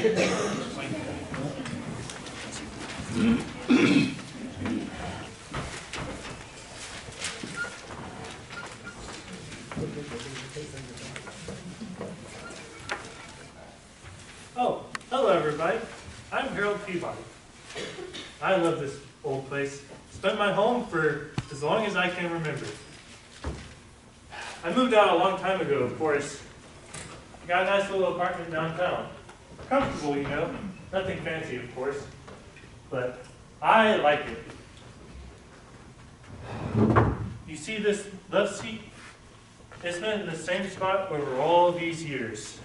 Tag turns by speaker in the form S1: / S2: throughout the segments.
S1: Oh, hello everybody. I'm Harold Peabody. I love this old place. Spent my home for as long as I can remember. I moved out a long time ago, of course. Got a nice little apartment downtown. Comfortable, you know. Nothing fancy, of course. But I like it. You see this love seat? It's been in the same spot over all these years.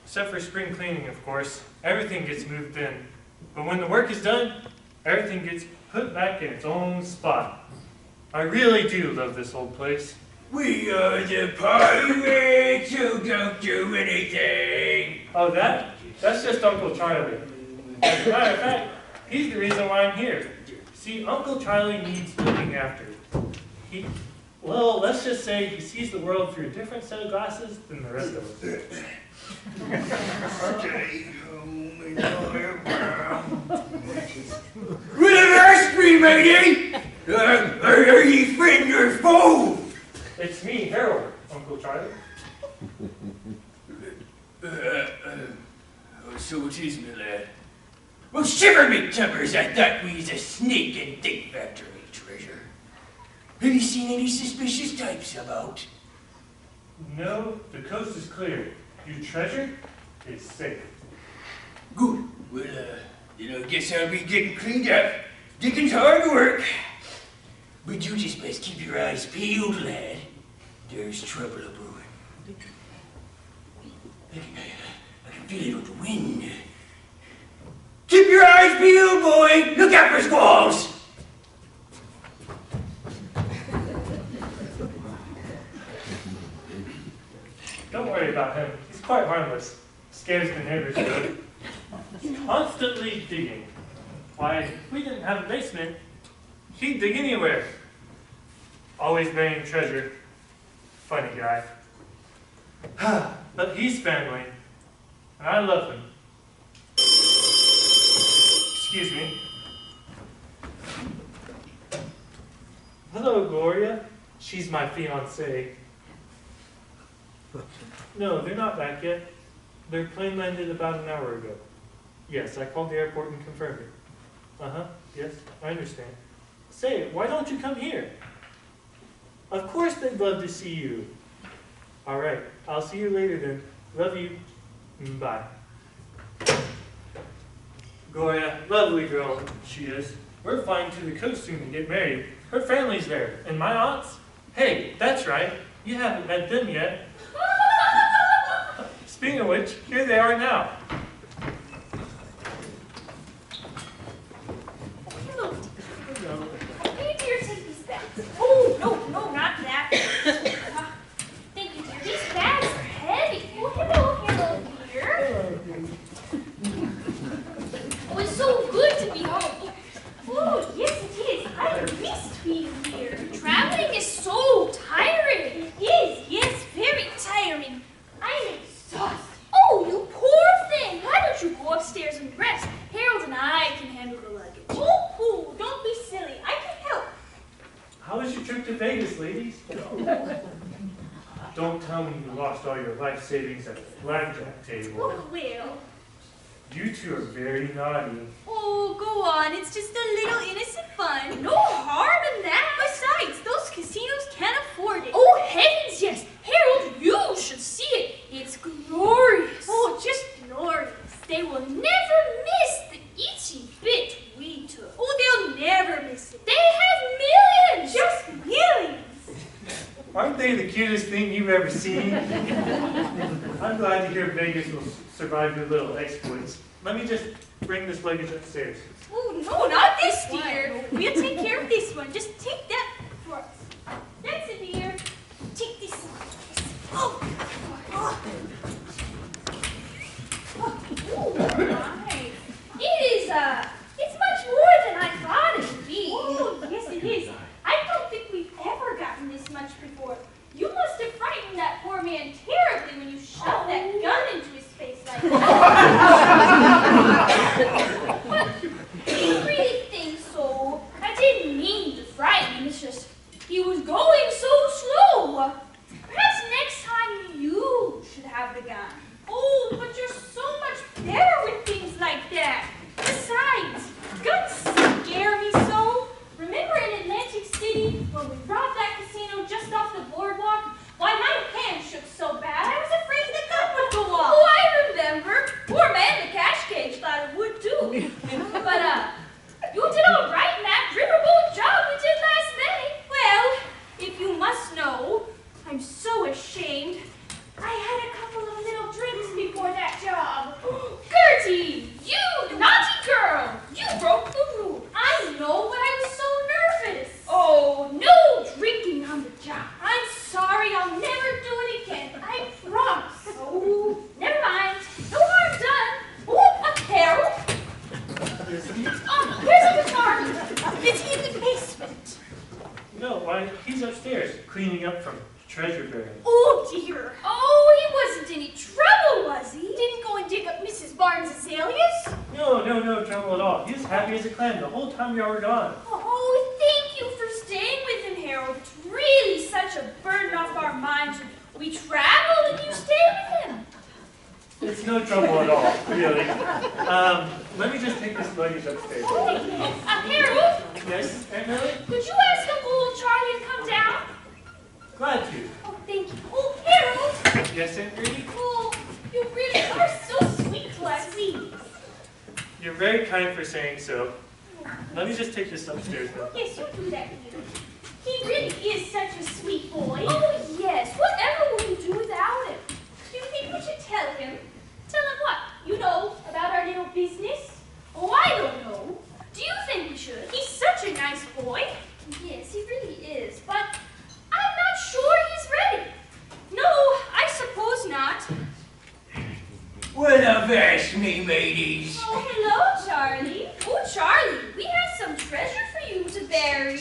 S1: Except for spring cleaning, of course. Everything gets moved in. But when the work is done, everything gets put back in its own spot. I really do love this old place.
S2: We are the pirates who don't do anything.
S1: Oh, that's just Uncle Charlie. As a matter of fact, he's the reason why I'm here. See, Uncle Charlie needs looking after. Well, let's just say he sees the world through a different set of glasses than the rest of us.
S2: Stay home and around. Will you ask me, matey? Are ye friend or foe?
S1: It's me, Harold, Uncle Charlie.
S2: So it is, my lad. Well, shiver me timbers, I thought we was a snake and dick factory treasure. Have you seen any suspicious types about?
S1: No, the coast is clear. Your treasure is safe.
S2: Good. Well, then I guess I'll be getting cleaned up. Dickens hard work. But you just best keep your eyes peeled, lad. There's trouble a-brewing. I can feel it on the wind. Keep your eyes peeled, boy. Look out for squalls.
S1: Don't worry about him. He's quite harmless. Scares the neighbors good. He's constantly digging. Why, if we didn't have a basement, he'd dig anywhere. Always burying treasure. Funny guy. But he's family, and I love him. Excuse me. Hello, Gloria. She's my fiancée. No, they're not back yet. Their plane landed about an hour ago. Yes, I called the airport and confirmed it. Uh-huh, yes, I understand. Say, why don't you come here? Of course they'd love to see you. All right, I'll see you later then. Love you. Bye. Gloria, lovely girl she is. We're flying to the coast soon to get married. Her family's there, and my aunts? Hey, that's right. You haven't met them yet. Speaking of which, here they are now.
S3: Hello. Hey, dear, take these bags. Oh, no, not that. Thank you, dear. These bags are heavy. Oh, hello, dear. Oh, it's so good to be home. Oh, yes, it is. I missed being here. Traveling is so tiring. It is, yes, very tiring. I'm exhausted. Oh, you poor thing. Why don't you go upstairs and rest? Harold and I can handle the luggage. Oh, don't be silly. I can help.
S1: How was your trip to Vegas, ladies? Don't tell me you lost all your life savings at the blackjack table.
S3: Oh, well.
S1: You two are very naughty.
S3: Oh, go on. It's just a little innocent fun. No harm in that. Besides, those casinos can't afford it. Oh, heavens, yes. Harold, you should see it. It's glorious. Oh, just glorious. They will never miss the itchy bit we took. Oh, they'll never miss it. They have millions. Just millions.
S1: Aren't they the cutest thing you've ever seen? I'm glad to hear Vegas will survive your little exploits. Let me just bring this luggage upstairs.
S3: Oh, no, not this, dear. We'll take care of this one. Just take that for us. That's it, dear. Take this one. Oh. Oh, my. It's much more than I thought it would be. Oh, yes, it is. I don't think we've ever gotten this much before. You must have frightened that poor man terribly when you shoved that gun into his face like that.
S1: cleaning up from treasure burying.
S3: Oh dear. Oh, he wasn't any trouble, was he? Didn't go and dig up Mrs. Barnes' azaleas?
S1: No trouble at all. He was happy as a clam the whole time y'all were gone.
S3: Oh, thank you for staying with him, Harold. It's really such a burden off our minds. We travel and you stay with him.
S1: It's no trouble at all, really. Let me just take this luggage upstairs.
S3: Harold?
S1: Yes, Aunt Millie?
S3: Could you ask Uncle Old Charlie to come down?
S1: Glad to.
S3: Oh, thank you. Oh, Harold!
S1: Yes, Aunt Rudy?
S3: Oh, you really are so sweet to us. Please.
S1: You're very kind for saying so. Let me just take this upstairs, though.
S3: Yes, you do that, Peter. He really is such a sweet boy. Oh, yes. Whatever will you do without him? Do you think we should tell him? Tell him what? You know, about our little business? Oh, I don't know. Do you think we should? He's such a nice boy. Yes, he really is. But I'm not sure he's ready. No, I suppose not.
S2: What a vast me, mateys.
S3: Oh, hello, Charlie. Oh, Charlie, we have some treasure for you to bury.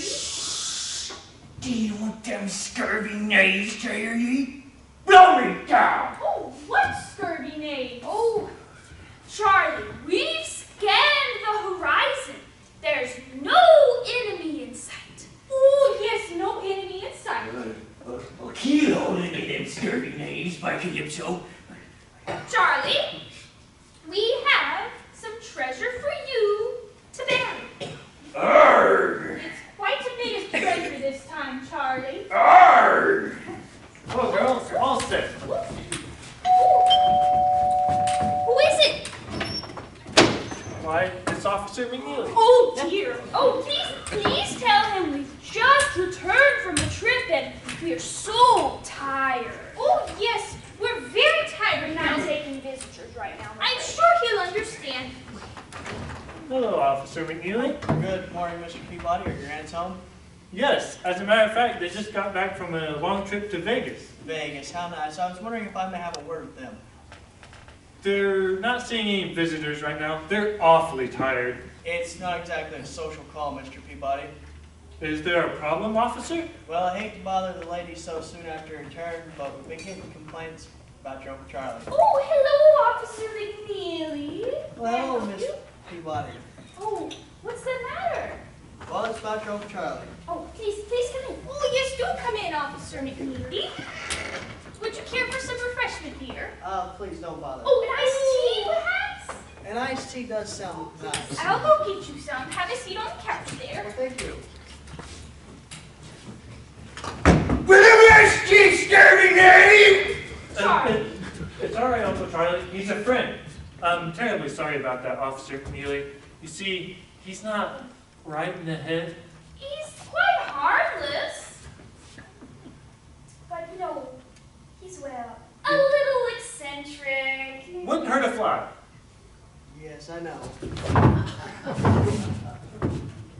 S2: Do you want them scurvy knaves to hear ye? Blow me down!
S3: Oh, what scurvy name? Oh, Charlie, we've scanned the horizon. There's no enemy in sight. Oh, yes, no enemy in sight.
S2: A kilo to them scurvy knaves by Calypso.
S3: Charlie, we have some treasure for you to bury.
S2: Arrgh!
S3: It's quite a bit of treasure this time, Charlie.
S2: Arrgh!
S1: Oh, girls, all set.
S3: Who is it?
S1: Why, it's Officer McNeely.
S3: Oh dear. Oh, please tell him we've just returned from a trip and we are so tired. Oh yes, we're very tired of not taking visitors right now. I'm sure he'll understand.
S1: Hello, Officer McNeely.
S4: Good morning, Mr. Peabody. Are your aunts home?
S1: Yes, as a matter of fact, they just got back from a long trip to Vegas.
S4: Vegas, how nice. I was wondering if I may have a word with them.
S1: They're not seeing any visitors right now. They're awfully tired.
S4: It's not exactly a social call, Mr. Peabody.
S1: Is there a problem, officer?
S4: Well, I hate to bother the ladies so soon after return, but we've been getting complaints about your Uncle Charlie.
S3: Oh, hello, Officer McNeely.
S4: Well,
S3: May I help
S4: Miss
S3: you?
S4: Peabody.
S3: Oh, what's the matter?
S4: Well, it's about your Uncle Charlie.
S3: Oh, please come in. Oh, yes, do come in, Officer McNeely. Would you care for some refreshment, dear?
S4: Please don't bother.
S3: Oh, an iced tea, perhaps?
S4: An iced tea does sound nice.
S3: I'll go get you some. Have a seat on the couch there.
S4: Well, thank you.
S2: With a rest, ye scurvy knave!
S3: Charlie.
S1: It's all right, Uncle Charlie. He's a friend. I'm terribly sorry about that, Officer McNeely. You see, he's not right in the head.
S3: He's quite harmless. But, you know, he's, well, a little eccentric.
S1: Wouldn't hurt a fly.
S4: Yes, I know.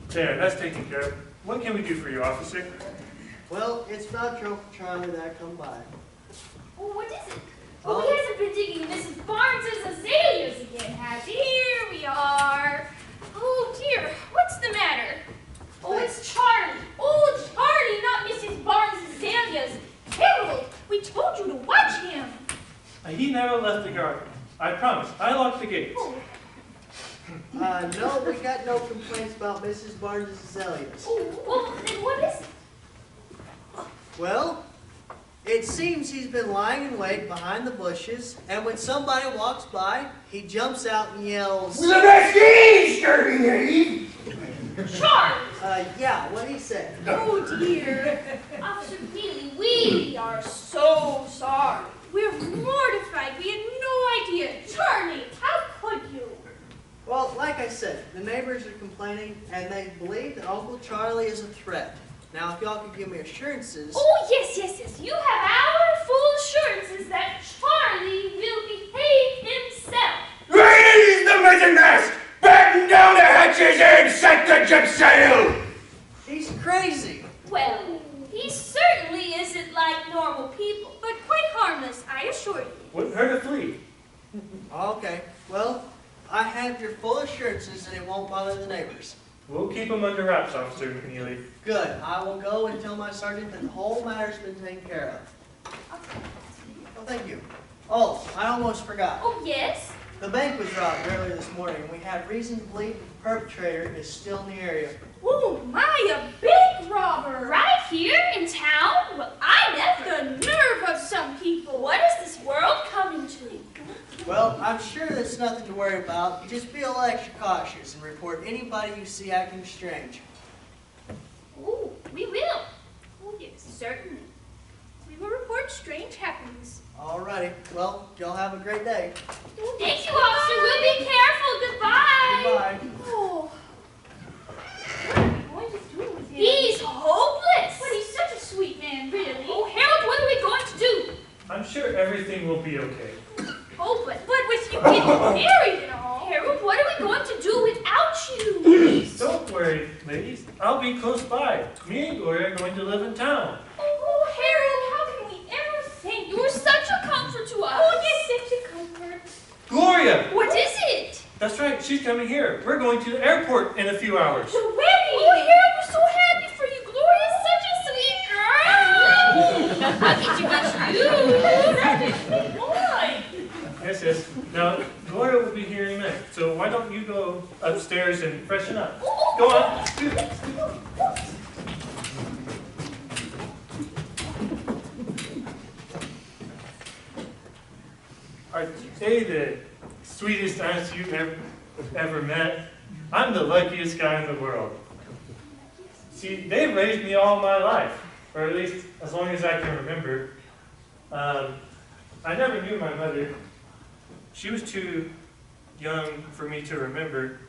S1: There, that's taken care of. What can we do for you, officer?
S4: Well, it's about your Uncle Charlie that I come by.
S3: Oh, what is it? Oh, he hasn't been digging Mrs. Barnes' azaleas again, has he? Here we are. Oh, dear. What's the matter? Oh, it's Charlie. Oh, Charlie, not Mrs. Barnes' azaleas. Harold, we told you to watch him.
S1: He never left the garden. I promise. I locked the gates.
S3: Oh,
S4: No, we got no complaints about Mrs. Barnes' azaleas.
S3: oh, well, then what is it?
S4: Well, it seems he's been lying in wait behind the bushes, and when somebody walks by, he jumps out and yells,
S2: With a rest, ye scurvy knave!
S3: Charlie!
S4: yeah, what he said.
S3: Oh, dear. Officer Neely, we are so sorry. We're mortified. We had no idea. Charlie, how could you?
S4: Well, like I said, the neighbors are complaining, and they believe that Uncle Charlie is a threat. Now, if y'all could give me assurances...
S3: Oh, yes. You have our full assurances that Charlie will behave himself.
S2: Raise the mizzenmast! Batten down the hatches and set the jib sail!
S4: He's crazy.
S3: Well, he certainly isn't like normal people, but quite harmless, I assure you.
S1: Wouldn't hurt a flea.
S4: Okay, well, I have your full assurances that it won't bother the neighbors.
S1: We'll keep him under wraps, Officer McNeely.
S4: Good. I will go and tell my sergeant that the whole matter's been taken care of. Well, thank you. Oh, I almost forgot.
S3: Oh, yes?
S4: The bank was robbed earlier this morning, and we have reason to believe the perpetrator is still in the area.
S3: Oh, my, a bank robber! Right here in town? Well, I never. The nerve of some people. What is this world coming to?
S4: Well, I'm sure there's nothing to worry about. Just be a little extra cautious and report anybody you see acting strange.
S3: Oh, we will. Oh, yes, certainly. We will report strange happenings.
S4: Alrighty. Well, y'all have a great day.
S3: Thank you, officer. We'll be careful. Goodbye.
S4: Goodbye.
S3: Oh. What are we going to do with him? He's hopeless. But he's such a sweet man, really. Oh, Harold, what are we going to do?
S1: I'm sure everything will be okay.
S3: Oh, but with you getting married and all. Harold, what are we going to do without you?
S1: Don't worry, ladies. I'll be close by. Me and Gloria are going to live in town.
S3: Oh, Harold, how can we ever thank you? You're such a comfort to us. Oh, yes, such a comfort.
S1: Gloria!
S3: What is it?
S1: That's right, she's coming here. We're going to the airport in a few hours.
S3: The wedding! Oh, Harold, we're so happy for you. Gloria's such a sweet girl. How did you get you? Such a sweet boy.
S1: Yes. Now, Gloria will be here in a minute, so why don't you go upstairs and freshen up? Go on. Are they the sweetest aunts you've ever met? I'm the luckiest guy in the world. See, they've raised me all my life, or at least as long as I can remember. I never knew my mother. She was too young for me to remember.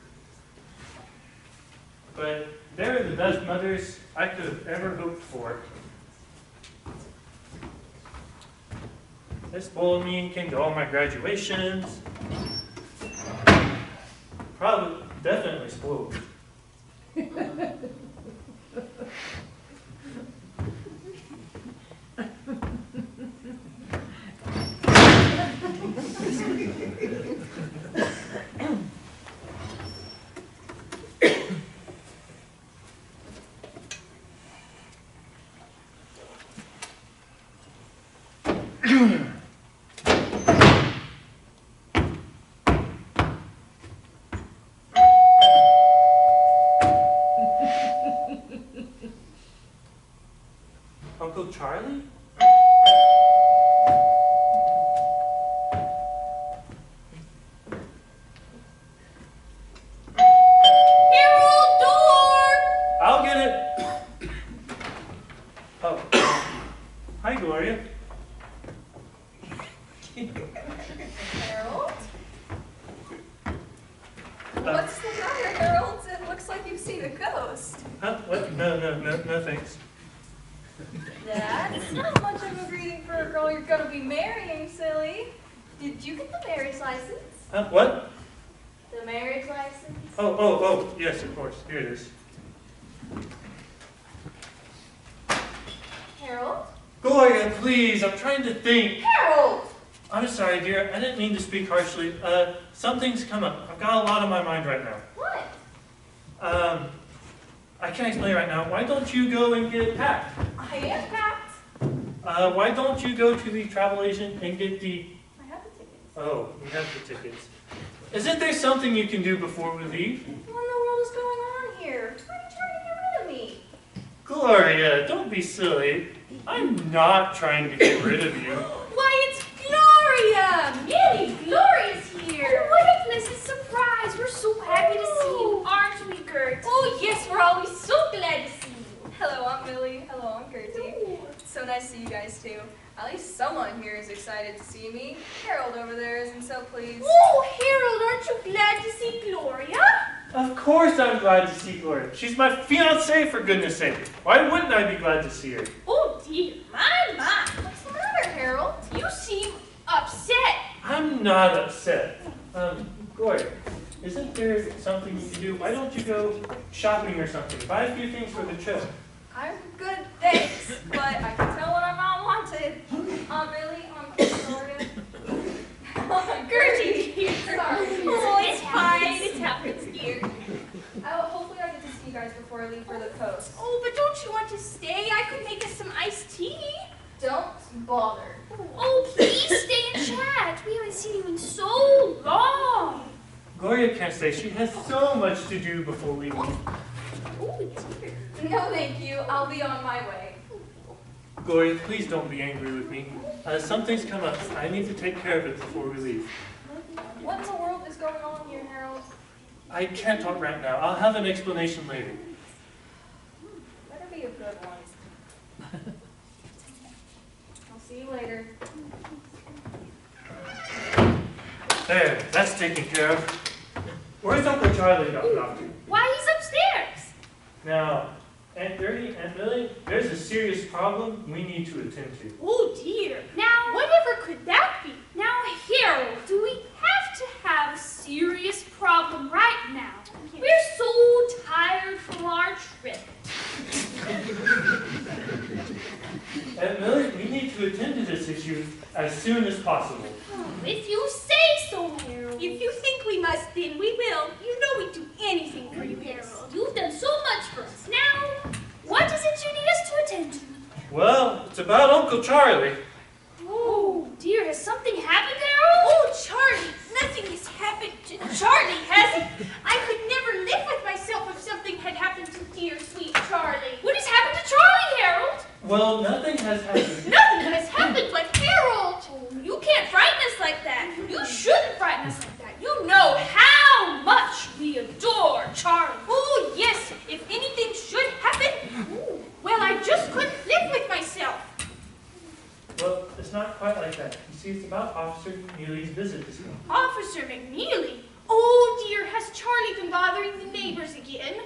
S1: But they're the best mothers I could have ever hoped for. They spoiled me, came to all my graduations. Definitely spoiled me. Uncle Charlie?
S3: Harold, door!
S1: I'll get it. Oh. Hi, Gloria.
S5: Harold? What's the matter, Harold? It looks like you've seen a ghost.
S1: Huh? What? No, thanks.
S5: That's not much of a greeting for a girl you're going to be marrying, silly. Did you get the marriage license?
S1: What?
S5: The marriage license?
S1: Oh, yes, of course. Here it is.
S5: Harold?
S1: Gloria, please, I'm trying to think.
S5: Harold!
S1: I'm sorry, dear. I didn't mean to speak harshly. Something's come up. I've got a lot on my mind right now.
S5: What?
S1: I can't explain right now. Why don't you go and get packed?
S5: I am packed.
S1: Why don't you go to the travel agent and get the...
S5: I have the tickets.
S1: Oh, you have the tickets. Isn't there something you can do before we leave?
S5: What in the world is going on here? Why are you trying to get rid of me?
S1: Gloria, don't be silly. I'm not trying to get rid of you.
S3: Why, it's Gloria! Millie, Gloria's here! Oh, what a pleasant surprise! We're so happy to see you, aren't we, Gert? Oh, yes, we're always so glad to see you.
S5: Hello, I'm Millie. Hello, I'm Gertie. It's so nice to see you guys, too. At least someone here is excited to see me. Harold over there isn't so pleased.
S3: Oh, Harold, aren't you glad to see Gloria?
S1: Of course I'm glad to see Gloria. She's my fiancée, for goodness sake. Why wouldn't I be glad to see her?
S3: Oh, dear, my.
S5: What's the matter, Harold?
S3: You seem upset.
S1: I'm not upset. Gloria, isn't there something you can do? Why don't you go shopping or something? Buy a few things for the trip.
S5: I'm good, thanks, but I can tell when I'm not wanted. Really? Gloria?
S3: Gertie,
S5: Sorry.
S3: oh, it's fine. It happens here.
S5: Hopefully I get to
S1: Gloria can't stay. She has so much to do before we leave.
S3: Oh, dear.
S5: No, thank you. I'll be on my way.
S1: Gloria, please don't be angry with me. Something's come up. I need to take care of it before we leave.
S5: What in the world is going on here, Harold?
S1: I can't talk right now. I'll have an explanation later.
S5: Better be a good one. I'll see you later.
S1: There, that's taken care of. Where's Uncle Charlie gotten off to?
S3: Why, he's upstairs.
S1: Now, Aunt Gertie, Aunt Millie, there's a serious problem we need to attend to.
S3: Oh, dear. Now, whatever could that be? Now, Harold, do we have to have a serious problem right now? We're so tired from our trip.
S1: Aunt Millie, we need to attend to this issue as soon as possible.
S3: If you say so, Harold. If you think we must, then we will. You know we'd do anything for you, Harold. You've done so much for us. Now, what is it you need us to attend to?
S1: Well, it's about Uncle Charlie.
S3: Oh, dear, has something happened, Harold? Oh, Charlie, nothing has happened to Charlie, has it? I could never live with myself if something had happened to dear, sweet Charlie. What has happened to Charlie, Harold?
S1: Well, nothing has happened.
S3: Nothing has happened, but Harold, you can't frighten us like that. You shouldn't frighten us like that. You know how much we adore Charlie. Oh, yes, if anything should happen, well, I just couldn't live with myself.
S1: Well, it's not quite like that. You see, it's about Officer McNeely's visit this morning.
S3: Officer McNeely? Oh, dear, has Charlie been bothering the neighbors again?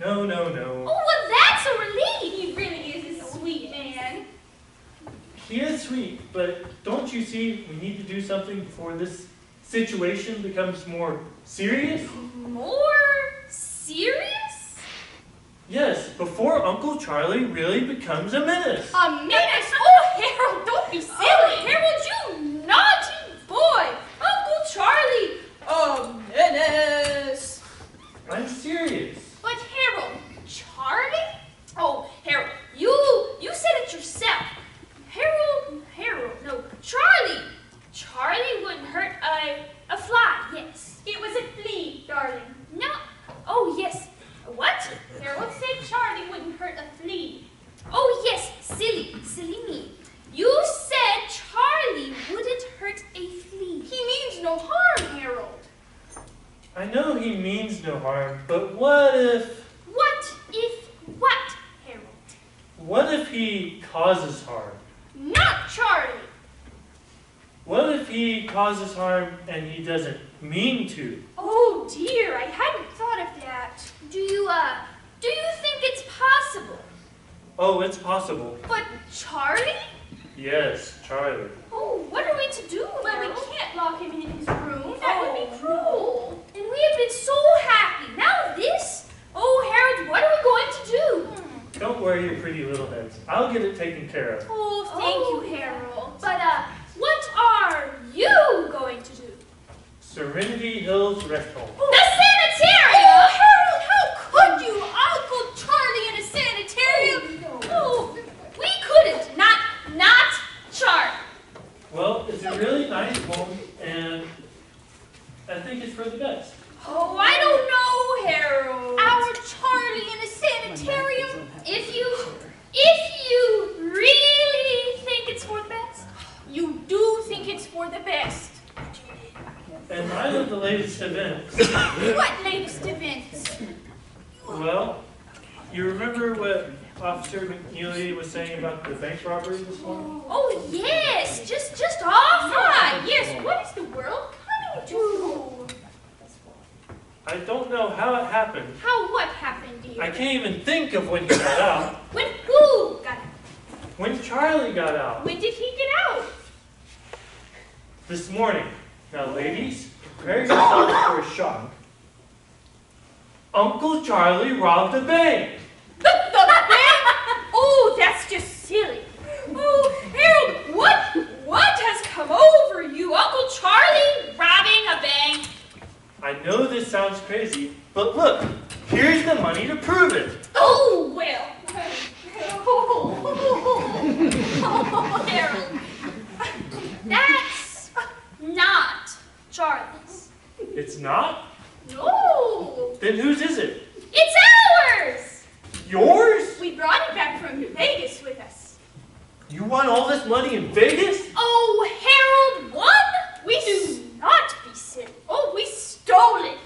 S1: No.
S3: Oh, well, that's a relief. He really is a sweet man.
S1: He is sweet, but don't you see we need to do something before this situation becomes more serious?
S3: More serious?
S1: Yes, before Uncle Charlie really becomes a menace.
S3: A menace? Oh, Harold, don't be silly. Oh, Harold, you naughty boy. Uncle Charlie, a menace.
S1: I'm serious.
S3: But Harold, Charlie? Oh, Harold, you said it yourself. No, Charlie wouldn't hurt a fly, yes. It was a flea, darling. No, oh, yes. What? Harold said Charlie wouldn't hurt a flea. Oh, yes, silly me. You said Charlie wouldn't hurt a flea. He means no harm, Harold.
S1: I know he means no harm, but what if...
S3: What, Harold?
S1: What if he causes harm?
S3: Not Charlie.
S1: What if he causes harm and he doesn't mean to?
S3: Oh, dear, I hadn't thought of that. Do you think it's possible?
S1: Oh, it's possible.
S3: But Charlie?
S1: Yes, Charlie.
S3: Oh, what are we to do? Well, we can't lock him in his room. That would be cruel. And we have been so happy. Now this? Oh, Harold, what are we going to do?
S1: Don't worry your pretty little heads. I'll get it taken care of.
S3: Oh, thank you, Harold. But, what are you going to do?
S1: Serenity Hills Rest Home.
S3: The sanitarium! Oh, Harold, how could you? Uncle Charlie in a sanitarium? Oh, we couldn't. Not Charlie.
S1: Well, it's a really nice home, and I think it's for the best.
S3: Oh, I don't know, Harold. Our Charlie in a sanitarium? If you really think it's for the best, you do think it's for the best.
S1: And I of the latest events.
S3: What latest events?
S1: Well, you remember what Officer McNeely was saying about the bank robbery this morning?
S3: Oh, yes, just off. Yes, what is the world coming to?
S1: I don't know how it happened.
S3: What happened, dear?
S1: I can't even think of when he got out.
S3: When who got out?
S1: When Charlie got out.
S3: When did he get out?
S1: This morning. Now, ladies, prepare yourselves for a shock. Uncle Charlie robbed a bank.
S3: The bank? Oh, that's just silly. Oh, Harold, what has come over you? Uncle Charlie robbing a bank?
S1: I know this sounds crazy, but look, here's the money to prove it.
S3: Oh, well. Oh, Harold. That's not Charlie's.
S1: It's not?
S3: No.
S1: Then whose is it?
S3: It's ours.
S1: Yours?
S3: We brought it back from Vegas with us.
S1: You won all this money in Vegas?
S3: Oh, Harold won? We do not be silly. Oh, we stole it.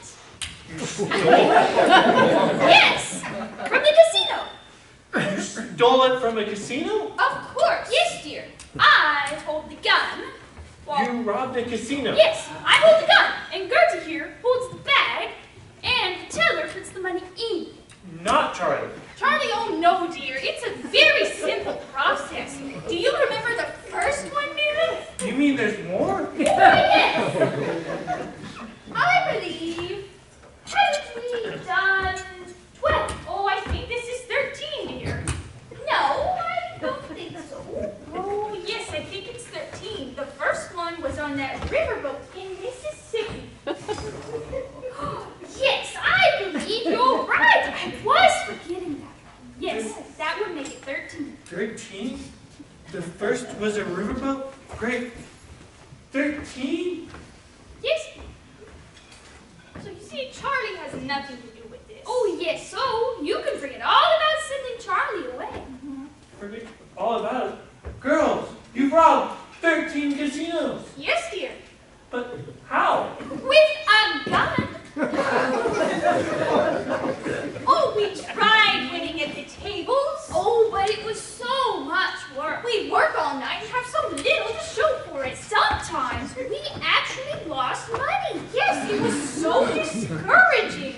S3: Yes, from the casino.
S1: You stole it from a casino?
S3: Of course. Yes, dear. I hold the gun. Well,
S1: You robbed a casino?
S3: yes, I hold the gun, and Gertie here holds the bag, and the teller puts the money in.
S1: Not Charlie.
S3: Charlie, oh no, dear. It's a very simple process. Do you remember the first one, Mary?
S1: You mean there's more?
S3: Oh, yes. I believe. Have we done 12? Oh, I think this is 13, dear. No, I don't think so. Oh, yes, I think it's 13. The first one was on that riverboat in Mississippi. Yes, I believe you're right. I was forgetting that. Yes, that would make it 13.
S1: 13? The first was a riverboat? Great. 13?
S3: Yes. So you see, Charlie has nothing to do with this. Oh, yes, so you can forget all about sending Charlie away.
S1: Forget all about it. Girls, you robbed 13 casinos.
S3: Yes, dear.
S1: But how?
S3: With a gun. Oh, we tried winning at the tables. Oh, but it was so much work. We'd work all night and have so little to show for it. Sometimes we actually lost money. Yes, it was so discouraging.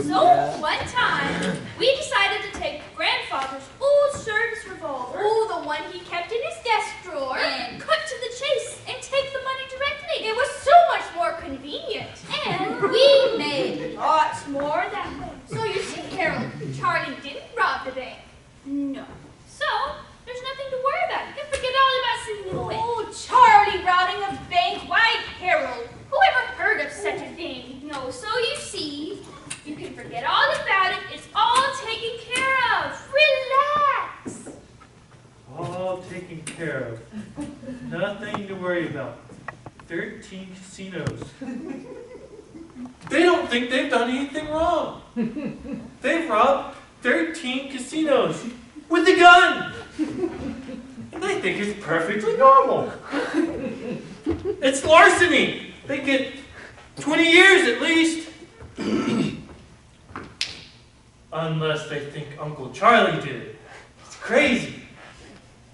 S3: So one time, we decided to take Grandfather's old service revolver. Oh, the one he kept in his desk drawer. And cut to the chase and take the money directly. It was so much more convenient. And we made lots more that way. So you see, Harold, Charlie didn't rob the bank. No. So, there's nothing to worry about. You can forget all about sending him away. Oh, Charlie robbing a bank? Why, Harold? Who ever heard of such a thing? No, so you see, you can forget all about it. It's all taken care of. Relax.
S1: All taken care of. Nothing to worry about. 13 casinos. They don't think they've done anything wrong. They've robbed 13 casinos with a gun. And they think it's perfectly normal. It's larceny. They get 20 years at least. Unless they think Uncle Charlie did it. It's crazy.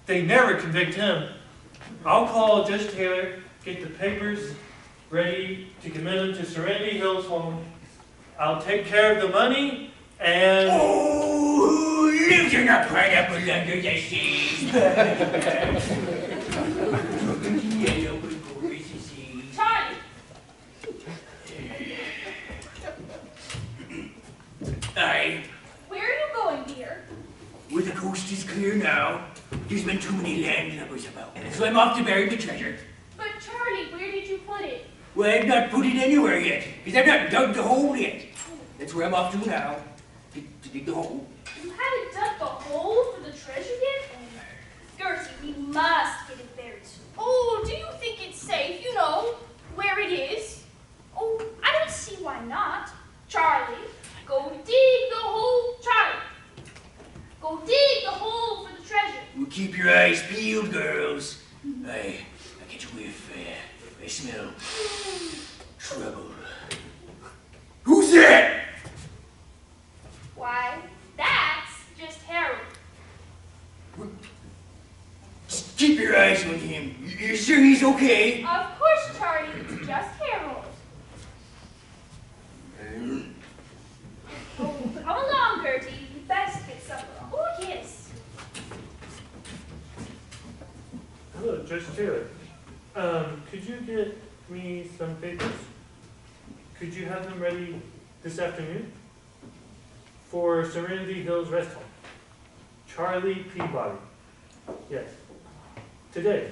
S1: They never convict him. I'll call Judge Taylor, get the papers ready to commit him to Serenity Hills home. I'll take care of the money and...
S2: Oh, lives in a pineapple under the sea.
S3: Charlie.
S2: Aye.
S3: Where are you going, dear?
S2: Well, the coast is clear now. There's been too many landlubbers about. So I'm off to bury the treasure.
S3: But Charlie, where did you put it?
S2: Well, I've not put it anywhere yet, because I've not dug the hole yet. That's where I'm off to now, to dig the hole.
S3: You haven't dug the hole for the treasure yet? Gertie, we must get it buried soon. Oh, do you think it's safe, you know, where it is? Oh, I don't see why not. Charlie, go dig the hole. Charlie, go dig the hole for the treasure.
S2: Well, keep your eyes peeled, girls. I get a whiff. I smell trouble. Who's that?
S3: Why, that's just Harold.
S2: Just keep your eyes on him. You're sure he's okay?
S3: Of course, Charlie, it's just Harold. Oh, come along, Gertie. You best get supper on. Oh, yes.
S1: Hello, Judge Taylor. Could you get me some papers? Could you have them ready this afternoon? For Serenity Hills Rest Home. Charlie Peabody. Yes. Today.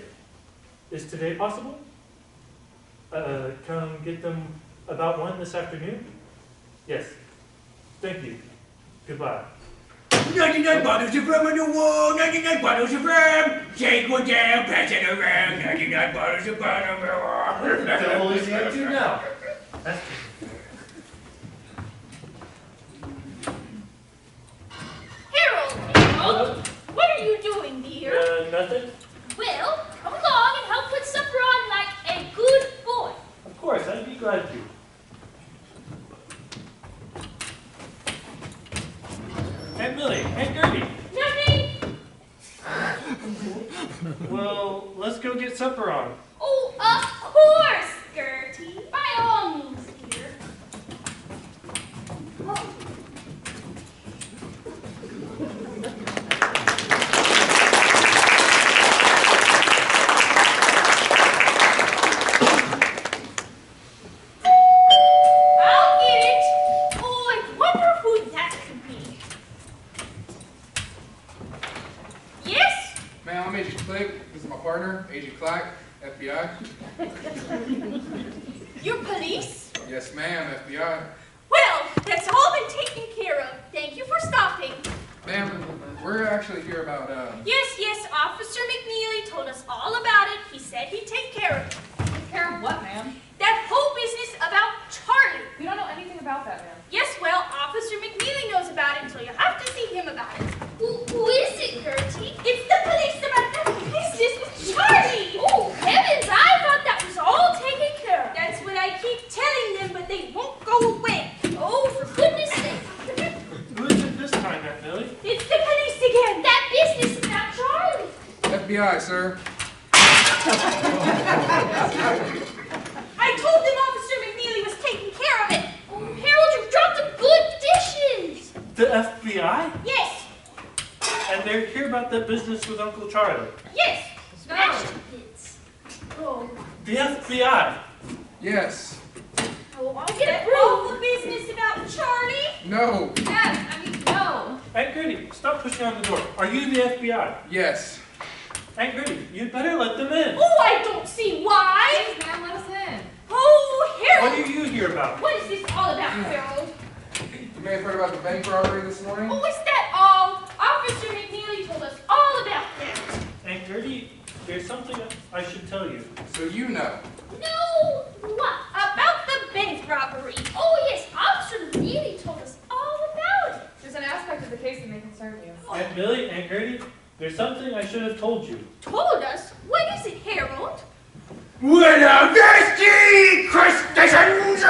S1: Is today possible? Come get them about 1 this afternoon? Yes. Thank you. Goodbye.
S2: 99 bottles of rum on the wall, 99 bottles of rum. Take one down, pass it around. 99 bottles of rum on the wall.
S1: The hell is he up to now? That's Hey, Gertie.
S3: Nothing.
S1: Well, let's go get supper on.
S3: Oh, of course, Gertie. By all means, dear. Oh. I'll get it. Oh, I wonder who that could be. Yes?
S6: Ma'am, I'm Agent Click. This is my partner, Agent Clack, FBI.
S3: You're police?
S6: Yes, ma'am, FBI.
S3: Well, that's all been taken care of. Thank you for stopping.
S6: Ma'am, we're actually here about,
S3: Yes, Officer McNeely told us all about it. He said he'd take care of it.
S7: Take care of what, ma'am?
S3: That whole business about Charlie.
S7: We don't know anything about that, ma'am.
S3: Yes, well, Officer McNeely knows about it, so you'll have to see him about it. Who is it, Gertie? It's the police about that business with Charlie. Oh, heavens, I thought that was all taken care of. That's what I keep telling them, but they won't go away. Oh, for goodness sake.
S1: Who is it this time, Aunt Millie?
S3: It's the police again. That business about Charlie.
S6: FBI, sir.
S3: I told them Officer McNeely was taking care of it. Oh, Harold, you dropped the good dishes.
S1: The FBI?
S3: Yes,
S1: And they're here about that business with Uncle Charlie.
S3: yes. Smashed bits. Oh,
S1: The FBI!
S6: Yes.
S3: I'll get all the business about Charlie.
S6: No.
S7: Yes, I mean, no.
S1: Aunt Gertie, stop pushing on the door. Are you the FBI?
S6: Yes.
S1: Aunt Gertie, you'd better let them in.
S3: Oh, I don't see why.
S7: Please, ma'am, let us in.
S3: Oh,
S1: What
S3: Harold.
S1: are you here about?
S3: What is this all about, Harold?
S6: You may have heard about the bank robbery this morning?
S3: Oh, is that all? Officer McNeely told us all about that.
S1: Aunt Gertie, there's something I should tell you.
S6: So you know.
S3: No, what? About the bank robbery. Oh, yes, Officer McNeely told us all about it.
S7: There's an aspect of the case that may concern you.
S1: Aunt Millie, Aunt Gertie, there's something I should have told you.
S3: Told us? What is it, Harold?
S2: What a nasty crustaceans!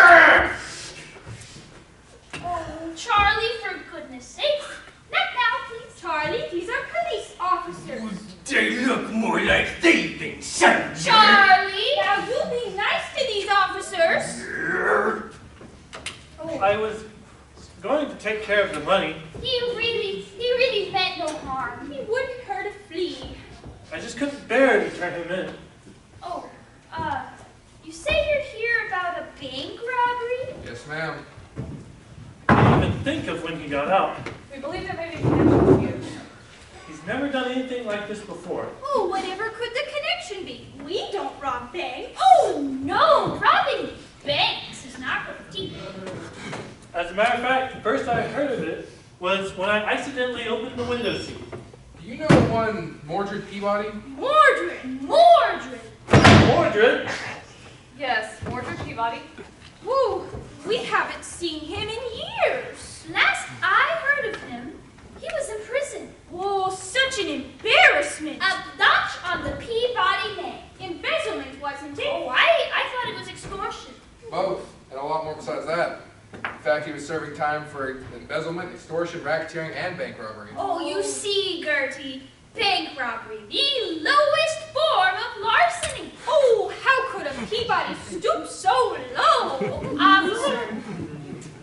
S3: Oh, Charlie, for goodness sakes. Not now, please. Charlie, these are police officers.
S2: They look more like thieving sons.
S3: Charlie! Now you be nice to these officers. Oh,
S1: I was going to take care of the money.
S3: he really meant no harm. He wouldn't hurt a flea.
S1: I just couldn't bear to turn him in.
S3: Oh, you say you're here about a bank robbery?
S6: Yes, ma'am.
S1: I didn't even think of when he got out.
S7: We believe there may be a connection with you.
S1: He's never done anything like this before.
S3: Oh, whatever could the connection be? We don't rob banks. Oh, no, robbing banks is not routine.
S1: As a matter of fact, the first I heard of it was when I accidentally opened the window seat.
S6: Do you know one Mordred Peabody?
S3: Mordred!
S1: Mordred!
S7: Yes, Mordred Peabody.
S3: Woo, we haven't seen him in years. Last I heard of him, he was in prison. Oh, such an embarrassment. A notch on the Peabody name. Embezzlement, wasn't it? Oh, I thought it was extortion.
S6: Both, and a lot more besides that. In fact, he was serving time for embezzlement, extortion, racketeering, and bank robbery.
S3: Oh, you see, Gertie, bank robbery, the lowest form of larceny. Oh, how could a Peabody stoop so low? Officer,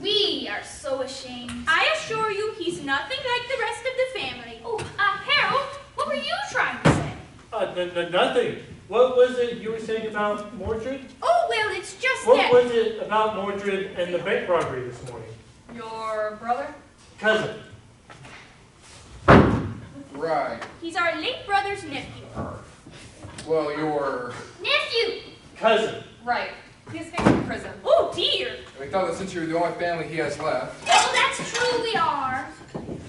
S3: we are so ashamed. I assure you, he's nothing like the rest of the family. Oh, Harold, what were you trying to say?
S1: Nothing. What was it you were saying about Mordred?
S3: Oh, well, it's just
S1: What
S3: that.
S1: was it about Mordred and the bank robbery this morning?
S7: Your brother?
S1: Cousin.
S6: Right.
S3: He's our late brother's nephew.
S6: Well, your...
S3: Nephew!
S1: Cousin.
S7: Right. He escaped from prison.
S3: Oh, dear.
S6: We thought that since you're the only family he has left,
S3: Oh, that's true, we are.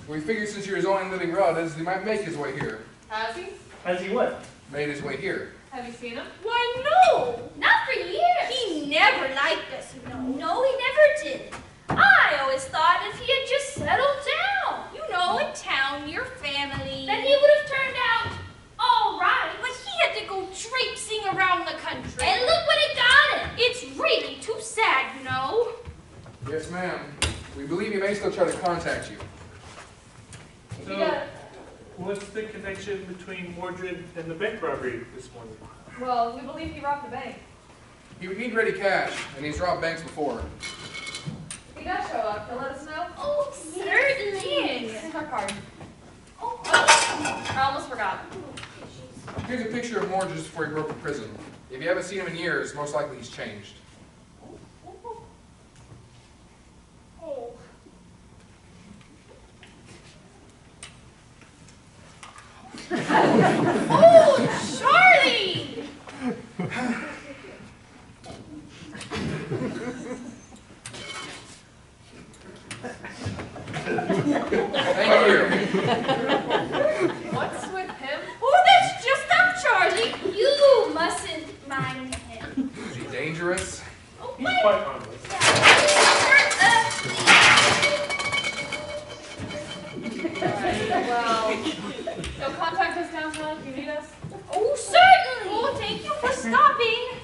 S6: we figured since you're his only living relatives, he might make his way here.
S7: Has he?
S1: Has he what?
S6: Made his way here.
S7: Have you seen him?
S3: Why, no. Not for years. He never liked us, no. No, he never did. I always thought if he had just settled down, you know, in town, your family, then he would have turned out all right. But he had to go traipsing around the country. And look what it got him. It's really too sad, you know.
S6: Yes, ma'am. We believe he may still try to contact you.
S7: You got it.
S1: What's the connection between Mordred and the bank robbery this morning?
S7: Well, we believe he robbed the bank.
S6: He would need ready cash, and he's robbed banks before.
S7: If he does show up, he'll let us know.
S3: Oh, certainly.
S7: Here's our card.
S3: Oh,
S7: I almost forgot.
S6: Here's a picture of Mordred just before he broke the prison. If you haven't seen him in years, most likely he's changed.
S3: oh. Oh, Charlie!
S6: Thank you.
S7: What's with him?
S3: Oh, that's just up, Charlie. You mustn't mind him.
S6: Is he dangerous?
S3: Oh,
S1: He's
S3: wait.
S1: quite harmless.
S7: Well, so contact us downtown if you need us.
S3: Oh, certainly. Oh, thank you for stopping.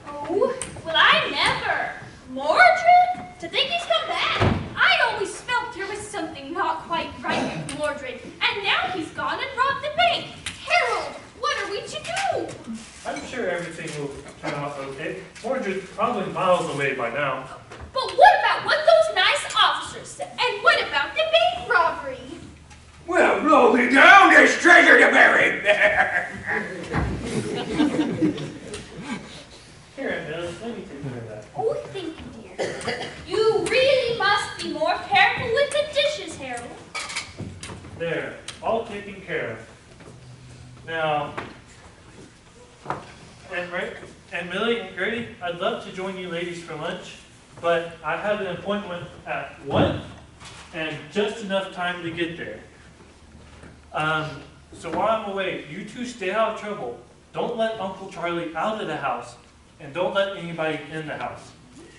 S3: Oh, well, I never. Mordred? To think he's come back. I always felt there was something not quite right with Mordred, and now he's gone and robbed the bank. Harold, what are we to do?
S1: I'm sure everything will turn out okay. Mordred's probably miles away by now.
S3: But what about what those nice officers said? And what about the bank robbery?
S2: Well, roll me down, there's treasure to bury.
S1: Here, Emil, let me take care of that.
S3: Oh, thank you, dear. You really must be more careful with the dishes, Harold.
S1: There, all taken care of. Now, and Millie and Gertie, I'd love to join you ladies for lunch, but I have an appointment at 1 and just enough time to get there. So while I'm away, you two stay out of trouble. Don't let Uncle Charlie out of the house, and don't let anybody in the house.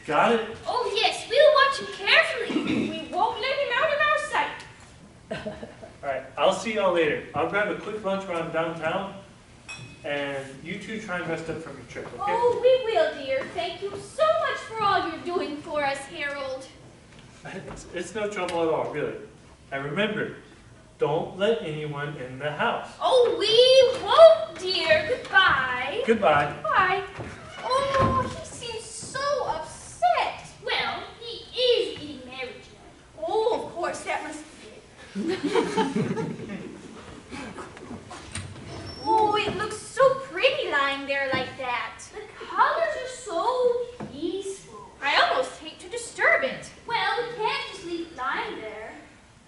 S1: Got it?
S3: Oh, yes, we'll watch him carefully. We won't let him out of our sight.
S1: All right, I'll see y'all later. I'll grab a quick lunch when I'm downtown, and you two try and rest up from your trip, okay?
S3: Oh, we will, dear. Thank you so much for all you're doing for us, Harold.
S1: It's no trouble at all, really. And remember, don't let anyone in the house.
S3: Oh, we won't, dear. Goodbye.
S1: Goodbye.
S3: Bye. Oh, he seems so upset. Well, he is getting married now. Oh, of course, that must be it. Oh, it looks so pretty lying there like that. The colors are so peaceful. I almost hate to disturb it. Well, we can't just leave it lying there.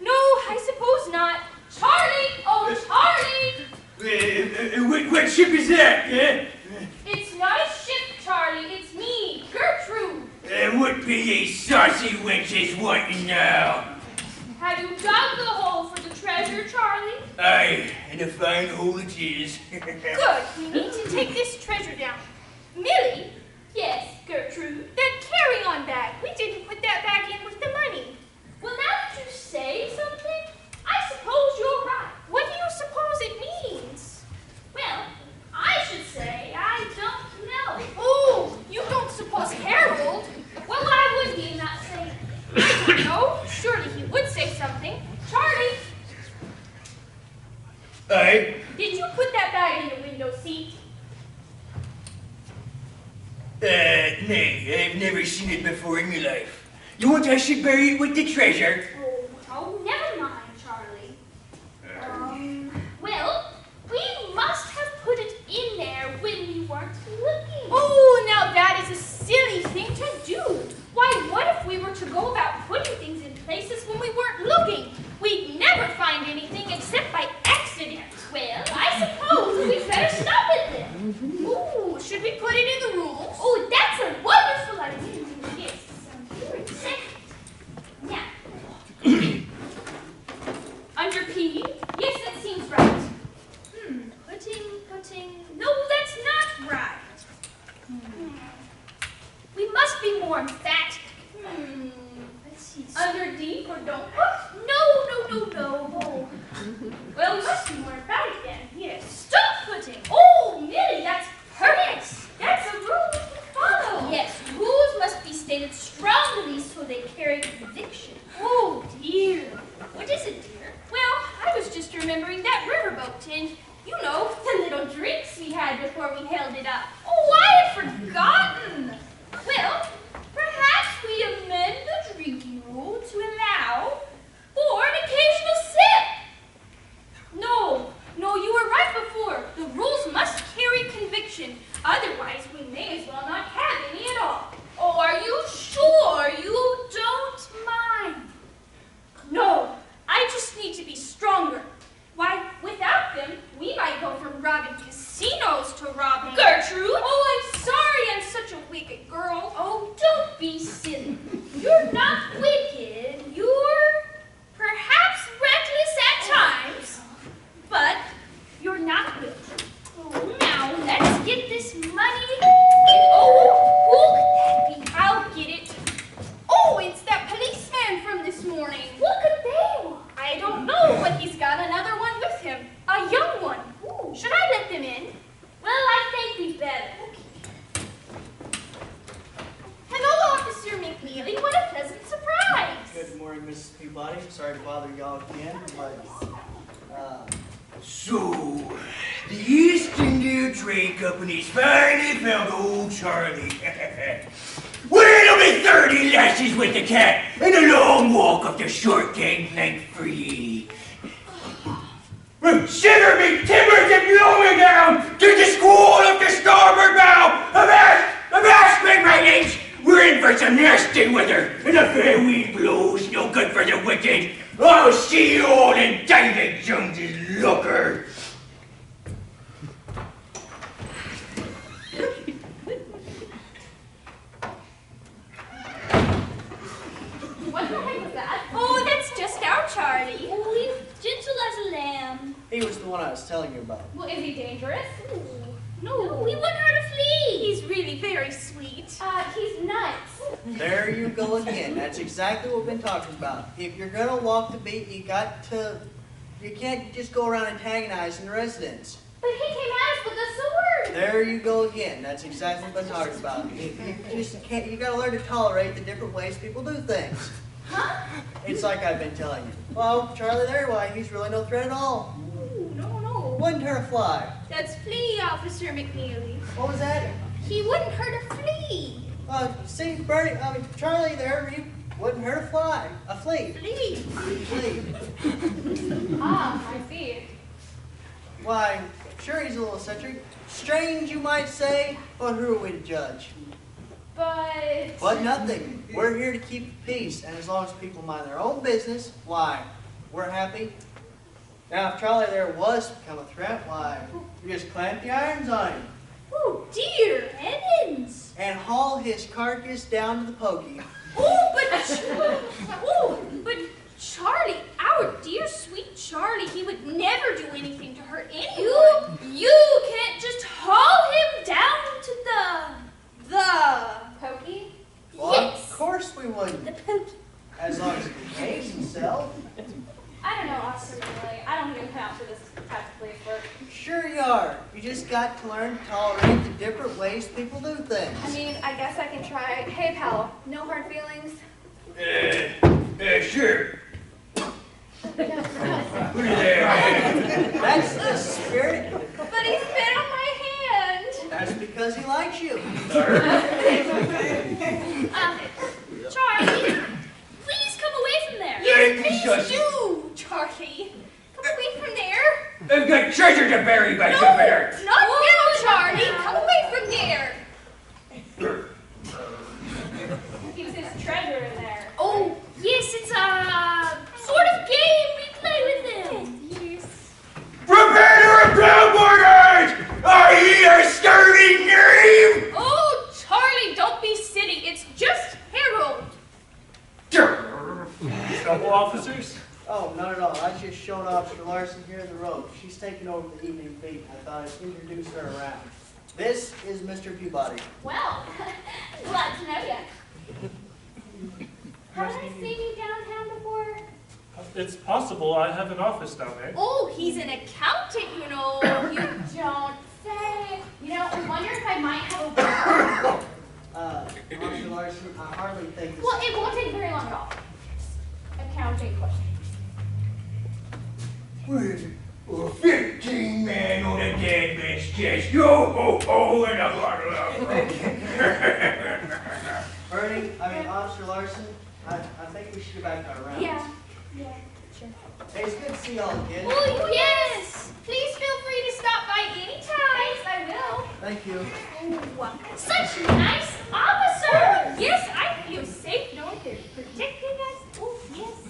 S3: No, I suppose not. Charlie! Oh, Charlie!
S2: What ship is that, eh?
S3: It's not a ship, Charlie. It's me, Gertrude.
S2: What be ye saucy wenches wanting now?
S3: Have you dug the hole for the treasure, Charlie?
S2: Aye, and a fine hole it is.
S3: Good. We need to take this treasure down. Millie? Yes, Gertrude. That carry-on bag. We didn't put that bag in with the money. Well, now that you say something, I suppose you're right. What do you suppose it means? Well, I should say I don't know. Oh, you don't suppose Harold? Well, why would he not say? I don't know. Surely he would say something. Charlie,
S2: Aye?
S3: did you put that bag in the window seat?
S2: Nay, I've never seen it before in my life. You want I should bury it with the treasure?
S3: Oh, never mind, Charlie. Well, we must have put it in there when we weren't looking. Oh, now that is a silly thing to do. Why, what if we were to go about putting things in places when we weren't looking? We'd never find anything except by accident. Well, I suppose we'd better stop it then. Ooh, should we put it in the rules? Oh, that's a wonderful idea. Yes, here in a second. Now, under P? Yes, that seems right. Putting. No, that's not right. We must be more emphatic. Let's see. Under D for don't put? No. Oh. Well, we must be more emphatic then. Yes. Stop putting. Oh, Millie, that's perfect. That's a rule we can follow. Yes, rules must be stated strongly so they carry conviction.
S4: morning, Mrs. Peabody. Sorry to bother y'all again, but,
S2: So, the East India Trade Company's finally found old Charlie. Well, it'll be 30 lashes with the cat and a long walk up the short gangplank for ye. Shiver me timbers and blow me down to the squall of the starboard bow! Avast, big ratings! We're in for some nasty weather, and a fair wind blows, no good for the wicked. I'll see you all in David Jones's locker.
S3: What the heck was that? Oh, that's just our Charlie. Oh, he's gentle as a lamb.
S4: he was the one I was telling you about.
S7: Well, is he dangerous?
S3: No, he wouldn't hurt a flea. He's really very sweet.
S7: He's nuts.
S4: There you go again. That's exactly what we've been talking about. If you're gonna walk the beat, you can't just go around antagonizing the residents.
S7: But he came at us with a sword.
S4: There you go again. That's exactly what we've been talking about. You just can't, you gotta learn to tolerate the different ways people do things.
S7: Huh?
S4: It's like I've been telling you. Well, Charlie there, why, he's really no threat at all.
S3: Ooh, no.
S4: Wouldn't hurt a fly.
S3: That's flea, Officer McNeely.
S4: What was that?
S3: He wouldn't hurt a flea.
S4: See, Bernie, Charlie there, he wouldn't hurt a fly. A flea.
S3: Flea.
S4: Flea.
S7: I see.
S4: Why, sure he's a little eccentric. Strange, you might say, but who are we to judge?
S7: But
S4: Nothing. We're here to keep the peace, and as long as people mind their own business, why, we're happy. Now, if Charlie there was to become a threat, why, you just clamp the irons on him
S3: Oh, dear heavens.
S4: and haul his carcass down to the pokey.
S3: But Charlie, our dear sweet Charlie, he would never do anything to hurt anyone. You can't just haul him down to the
S7: Pokey?
S4: Well,
S3: Yes.
S4: of course we wouldn't,
S3: The pokey.
S4: as long as he behaves himself.
S7: I don't know, Officer Wesley. I don't even come out for this type of police work.
S4: Sure you are. You just got to learn to tolerate the different ways people do things.
S5: I mean, I guess I can try. Hey, pal, no hard feelings?
S2: Sure. Put it there.
S4: That's the spirit.
S3: But he spit on my hand.
S4: That's because he likes you.
S3: Charlie, please come away from there.
S2: Let me
S3: Please
S2: shush.
S3: do, Charlie. Come away from there.
S2: I've got treasure to bury back up there.
S3: Not now, Charlie. Come away from there.
S7: Keeps his treasure in there.
S3: Oh, yes, it's a sort of game we play with them. Yes.
S2: Prepare to repel, boarders! Are ye a sturdy knave?
S3: Oh, Charlie, don't be silly. It's just Harold.
S1: Couple officers?
S4: Oh, not at all. I was just showing Officer Larson here in the road. She's taking over the evening beat. I thought I'd introduce her around. This is Mr. Peabody.
S7: Well, glad to know you. Haven't I seen you downtown before?
S1: It's possible. I have an office down there.
S3: Oh, he's an accountant, you know.
S7: You don't say. You know, I wonder if I might have a word.
S4: Officer Larson, I hardly think this...
S7: Well, it won't take very long at all. Accounting question.
S2: Well, 15 men on a dead man's chest. Yo ho ho and a bottle of
S4: Bernie, Officer Larson, I think we should get back to our rounds.
S3: Yeah, sure.
S4: Hey, it's good to see y'all again.
S3: Oh, yes. Please feel free to stop by anytime.
S7: Thanks, I will.
S4: Thank you.
S3: Oh, such a nice officer. Yes, I feel safe knowing they're protecting us. Oh, yes.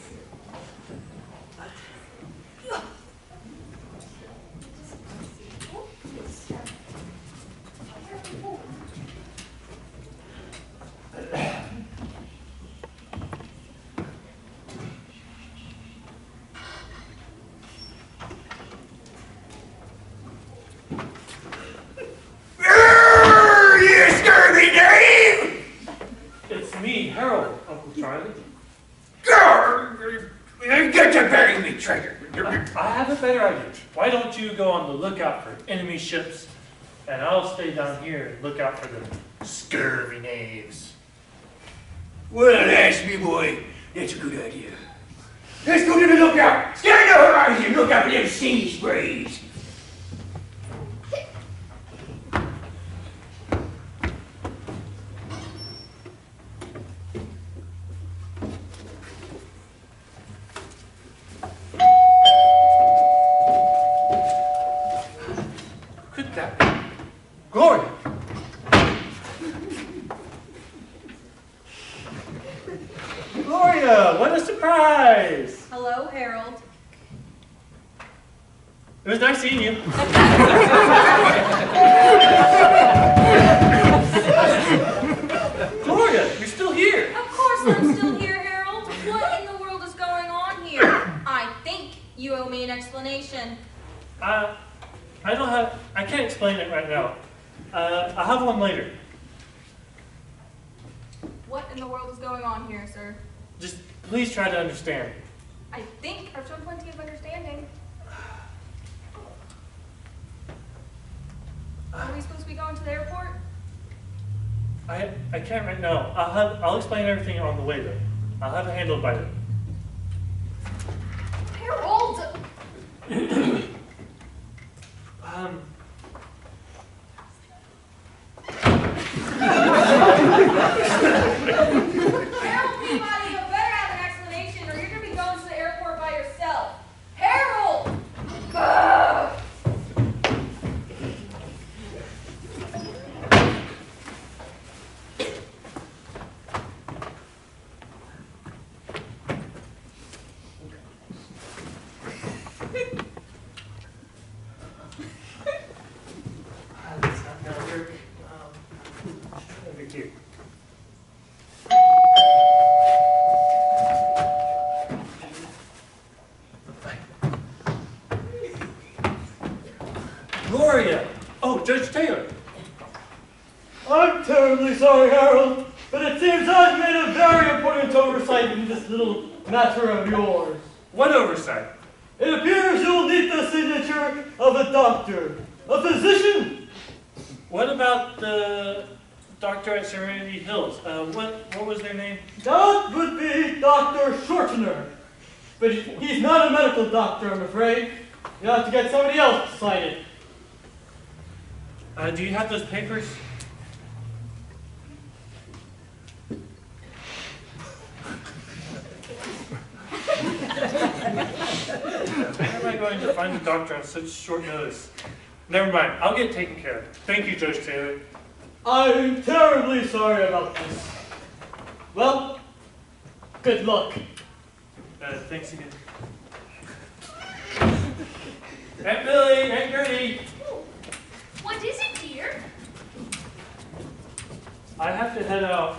S2: You scurvy knave!
S1: It's me, Harold, Uncle Charlie.
S2: Get to bury me treasure.
S1: I have a better idea. Why don't you go on the lookout for enemy ships, and I'll stay down here and look out for the scurvy knaves.
S2: Well, ask me, boy. That's a good idea. Let's go to the lookout. Scan the horizon. Look out for them sea sprays.
S1: Could that be? Gloria! Gloria, what a surprise!
S5: Hello, Harold.
S1: It was nice seeing you. Gloria, you're still here.
S5: Of course I'm still here, Harold. What in the world is going on here? I think you owe me an explanation.
S1: I can't explain it right now. I'll have one later.
S5: What in the world is going on here, sir?
S1: Just please try to understand.
S5: I think I've shown plenty of understanding. Are we supposed to be going to the airport?
S1: I can't right now. I'll explain everything on the way though. I'll have it handled by then.
S5: Harold! Harold Peabody, you better have an explanation or you're going to be going to the airport by yourself. Harold! Ugh.
S1: That's not gonna work. Over here. Gloria! Oh, Judge Taylor!
S8: I'm terribly sorry, Harold, but it seems I've made a very important oversight in this little matter of yours.
S1: What oversight?
S8: It appears you'll need the signature of a doctor, a physician.
S1: What about the doctor at Serenity Hills? What was their name?
S8: That would be Dr. Shortener. But he's not a medical doctor, I'm afraid. You'll have to get somebody else to sign it.
S1: Do you have those papers? How am I going to find a doctor on such short notice? Never mind, I'll get taken care of. Thank you, Judge Taylor.
S8: I'm terribly sorry about this. Well, good luck.
S1: Thanks again. Aunt Billy, Aunt Gertie.
S3: What is it, dear?
S1: I have to head out.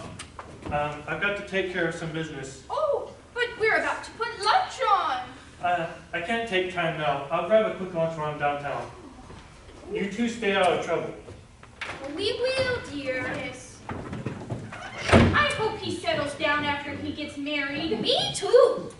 S1: I've got to take care of some business.
S3: Oh, but we're about to put lunch on.
S1: I can't take time now. I'll grab a quick lunch while I'm downtown. You two stay out of trouble.
S3: We will, dear. Yes. I hope he settles down after he gets married. Me too.